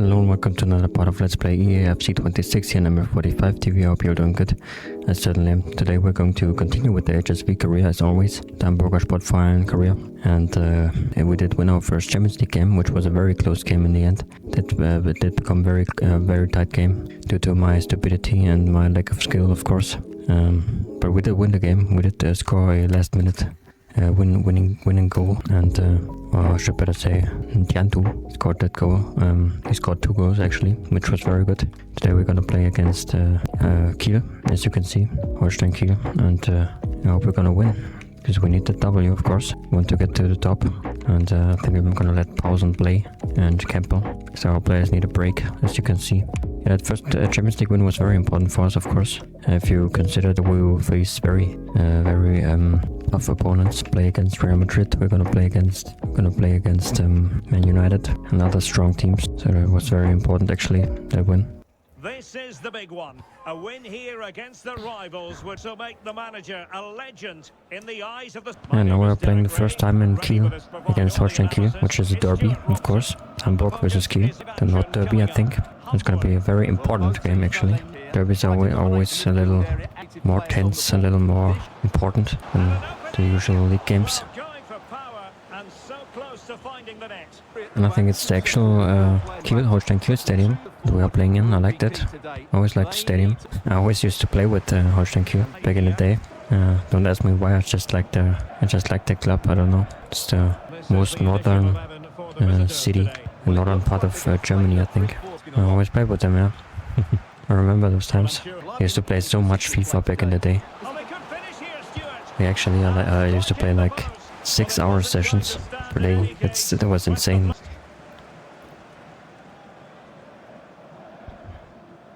Hello and welcome to another part of Let's Play Eafc 2016 number 45 TV. I hope you're doing good. I certainly am. Today we're going to continue with the HSV career as always, the Hamburger Sportverein career. And we did win our first Champions League game, which was a very close game in the end. It did become very tight game due to my stupidity and my lack of skill, of course. But we did win the game. We did score a last minute winning goal, and or I should better say Jantu scored that goal. He scored 2 goals actually, which was very good. Today we're gonna play against Kiel, as you can see, Holstein Kiel, and I hope we're gonna win, because we need the W, of course. We want to get to the top, and I think I'm gonna let Pausen play and Campbell, because our players need a break, as you can see. Yeah, that first Champions League win was very important for us, of course. If you consider that we will face very tough opponents, play against Real Madrid, we're gonna play against Man United and other strong teams. So it was very important actually, that win. This is the big one. A win here against the rivals would so make the manager a legend in the eyes of the... And now we're playing the first time in Kiel against Holstein Kiel, which is a derby, of course. Hamburg versus Kiel, the North Derby, I think. It's going to be a very important game actually. Derbies are always a little more tense, a little more important than the usual league games. And I think it's the actual Holstein Kiel stadium that we are playing in. I like that. I always liked the stadium. I always used to play with Holstein Kiel back in the day. Don't ask me why. I just like the club. I don't know. It's the most northern city, the northern part of Germany, I think. I always played with them, yeah. I remember those times. I used to play so much FIFA back in the day. Yeah, actually, I used to play like 6-hour sessions per day. That was insane.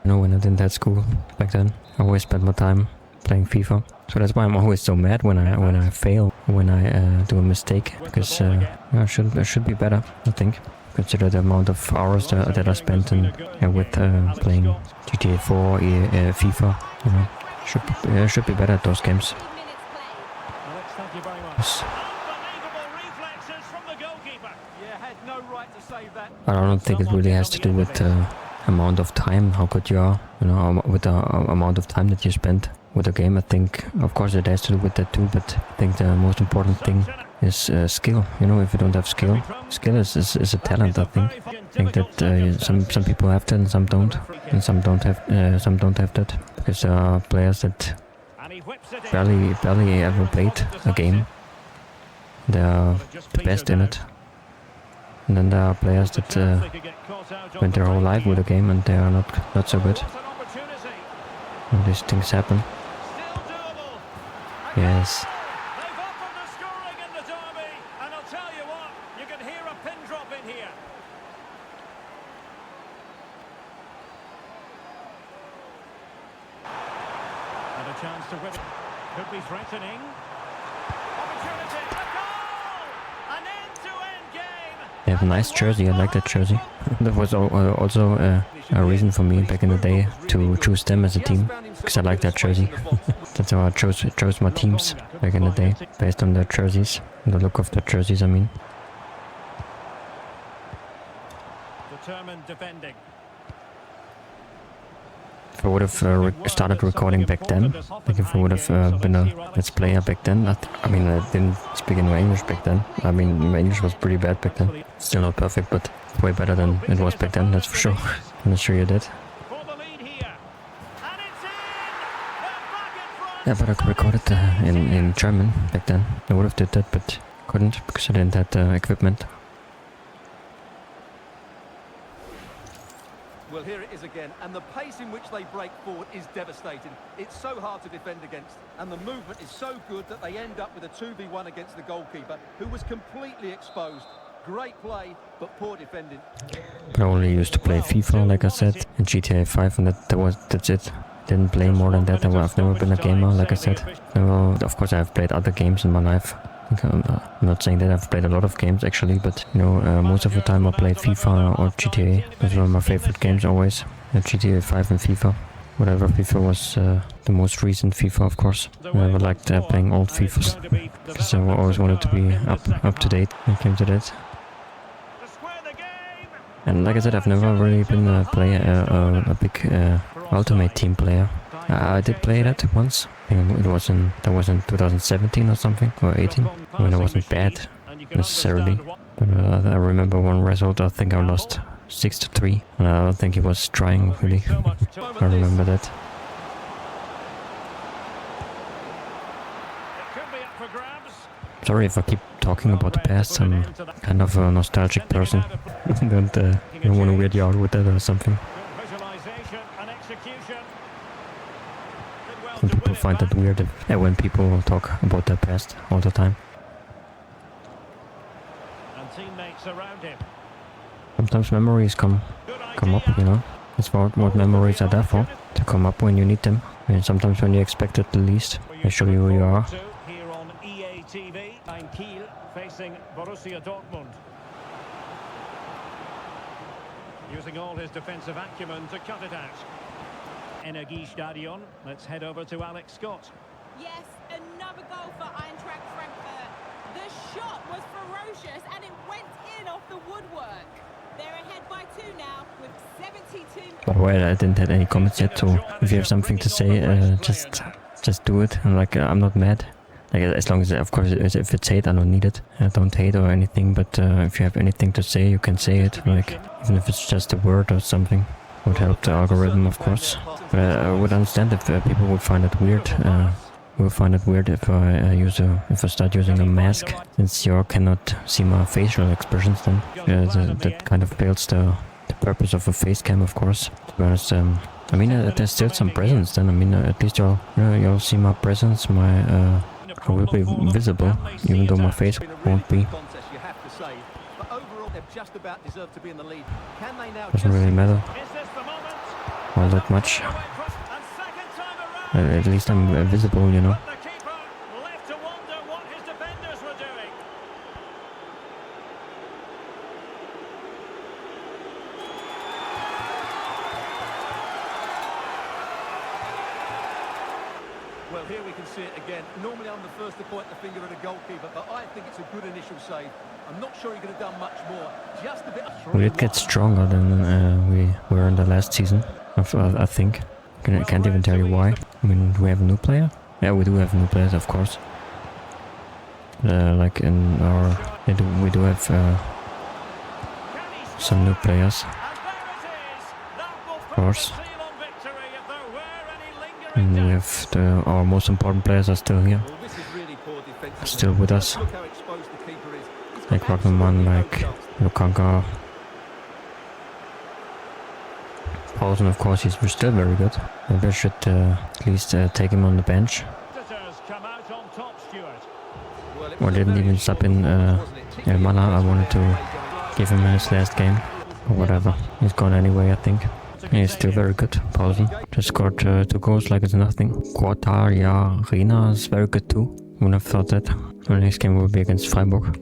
You know, when I didn't have school back then, I always spent my time playing FIFA. So that's why I'm always so mad when I fail, when I do a mistake, because I should be better, I think. Consider the amount of hours that I spent with playing GTA 4, FIFA. You know, should be better at those games. I don't think it really has to do with amount of time, how good you are, you know, with the amount of time that you spend with a game. I think, of course, it has to do with that too, but I think the most important thing is skill. You know, if you don't have skill is a talent. I think that some people have that and some don't, and some don't have that, because there are players that barely ever played a game. They are the best in it, and then there are players that spent their whole life with a game and they are not so good. And these things happen. Yes. Chance to win it. Could be threatening. Opportunity. A goal! An end-to-end game. They have a nice jersey. I like that jersey. That was also a reason for me back in the day to choose them as a team, because I like that jersey. That's how I chose my teams back in the day, based on their jerseys, the look of their jerseys, I mean. Determined defending. If I would have started recording back then, like if I would have been a Let's Player back then, I mean, I didn't speak any English back then. I mean, my English was pretty bad back then. Still not perfect, but way better than it was back then, that's for sure. I'm not sure you did. Yeah, but I could record it in German back then. I would have did that, but couldn't, because I didn't have the equipment. Well, here it is again, and the pace in which they break forward is devastating. It's so hard to defend against, and the movement is so good that they end up with a 2v1 against the goalkeeper, who was completely exposed. Great play, but poor defending. But I only used to play FIFA, like I said, and GTA 5, and that's it. Didn't play more than that. I've never been a gamer, like I said. Of course, I've played other games in my life. I'm not saying that I've played a lot of games actually, but you know, most of the time I played FIFA or GTA. Those were my favorite games always. GTA 5 and FIFA. Whatever FIFA was the most recent FIFA, of course. I never liked playing old FIFAs, because I always wanted to be up to date when it came to that. And like I said, I've never really been a player, a big Ultimate Team player. I did play that once. I think that was in 2017 or something, or 18, when it wasn't bad necessarily. But I remember one result, I think I lost 6-3, and I don't think he was trying really. I remember that. Sorry if I keep talking about the past, I'm kind of a nostalgic person. don't want to weird you out with that or something. Some people find that weird when people talk about their past all the time. Sometimes memories come up, you know. That's what memories are there for, to come up when you need them. And sometimes when you expect it the least, they show you who you are. Here on EATV, I'm Kiel facing Borussia Dortmund. Using all his defensive acumen to cut it out. Energiestadion. Let's head over to Alex Scott. Yes, another goal for Eintracht Frankfurt. The shot was ferocious and it went in off the woodwork. They're ahead by 2 now with 72. By the way, I didn't have any comments yet, so if you have something to say, just do it. And like, I'm not mad. Like, as long as, of course, if it's hate, I don't need it. I don't hate or anything, but if you have anything to say, you can say it. Like, even if it's just a word or something, would help the algorithm, of course. But I would understand if people would find it weird. Will find it weird if I start using a mask, since you cannot see my facial expressions. Then that kind of fails the purpose of a face cam, of course. To be honest, I mean, there's still some presence. Then I mean, at least you'll see my presence. I will be visible, even though my face won't be. Doesn't really matter all that much. At least I'm visible, you know. Well, here we can see it again. Normally I'm the first to point the finger at a goalkeeper, but I think it's a good initial save. I'm not sure he could have done much more. Just a bit. We did get stronger than we were in the last season, I think. I can't even tell you why. I mean, do we have a new player? Yeah, we do have new players, of course. Like in our... we do have some new players. Of course. And we have our most important players are still here. Still with us. Like Rockman, like Lukanka. Paulsen, of course, he's still very good. Maybe I should at least take him on the bench. Or didn't even sub in El Mana. I wanted to give him his last game. Or whatever. He's gone anyway, I think. He's still very good. Paulsen just scored 2 goals like it's nothing. Rina is very good too. Wouldn't have thought that. The next game will be against Freiburg.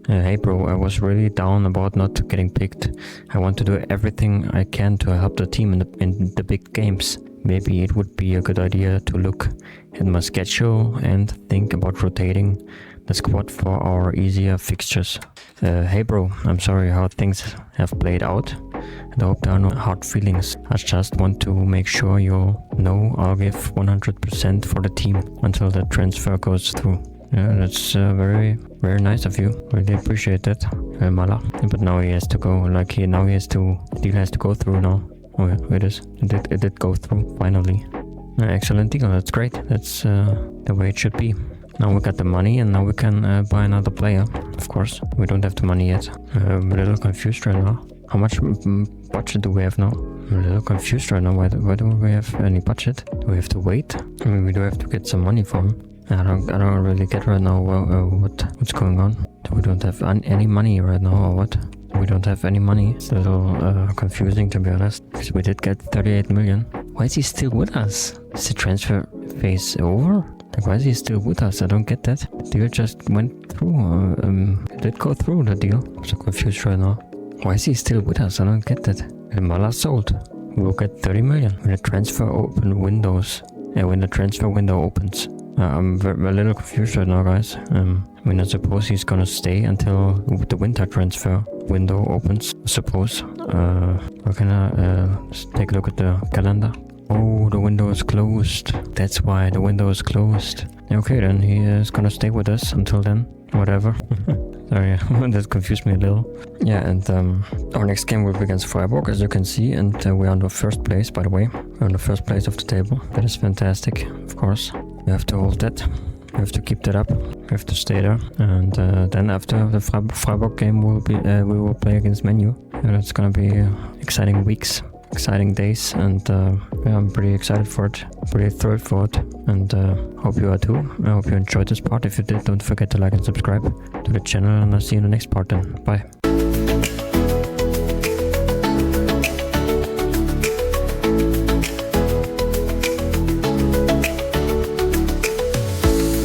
Hey bro, I was really down about not getting picked. I want to do everything I can to help the team in the big games. Maybe it would be a good idea to look at my schedule and think about rotating the squad for our easier fixtures. Hey bro, I'm sorry how things have played out, and I hope there are no hard feelings. I just want to make sure you know I'll give 100% for the team until the transfer goes through. Yeah, that's very, very nice of you. Really appreciate that, Mala. But now he has to go. Like deal has to go through now. Oh yeah, it is. It did go through finally. Excellent deal. That's great. That's the way it should be. Now we got the money, and now we can buy another player. Of course, we don't have the money yet. I'm a little confused right now. How much budget do we have now? I'm a little confused right now. Why don't we have any budget? Do we have to wait? I mean, we do have to get some money for him. I don't really get right now what's going on. We don't have any money right now, or what? We don't have any money. It's a little confusing, to be honest, because we did get 38 million. Why is he still with us? Is the transfer phase over? Like, why is he still with us? I don't get that. The deal just went through. It did go through, the deal. I'm so confused right now. Why is he still with us? I don't get that. And Mala sold. We'll get 30 million when the transfer when the transfer window opens. I'm a little confused right now, guys. I mean, I suppose he's gonna stay until the winter transfer window opens, I suppose. Or can I take a look at the calendar? Oh, the window is closed. That's why the window is closed. Okay, then he is gonna stay with us until then. Whatever. Sorry, that confused me a little. Yeah, and our next game will be against Freiburg, as you can see, and we're on the first place, by the way. We're on the first place of the table. That is fantastic, of course. We have to hold that. We have to keep that up. We have to stay there. And then after the Freiburg game, we will play against Man U. And it's gonna be exciting weeks, exciting days, and yeah, I'm pretty excited for it, pretty thrilled for it, and hope you are too. I hope you enjoyed this part. If you did, don't forget to like and subscribe to the channel, and I'll see you in the next part then. Bye.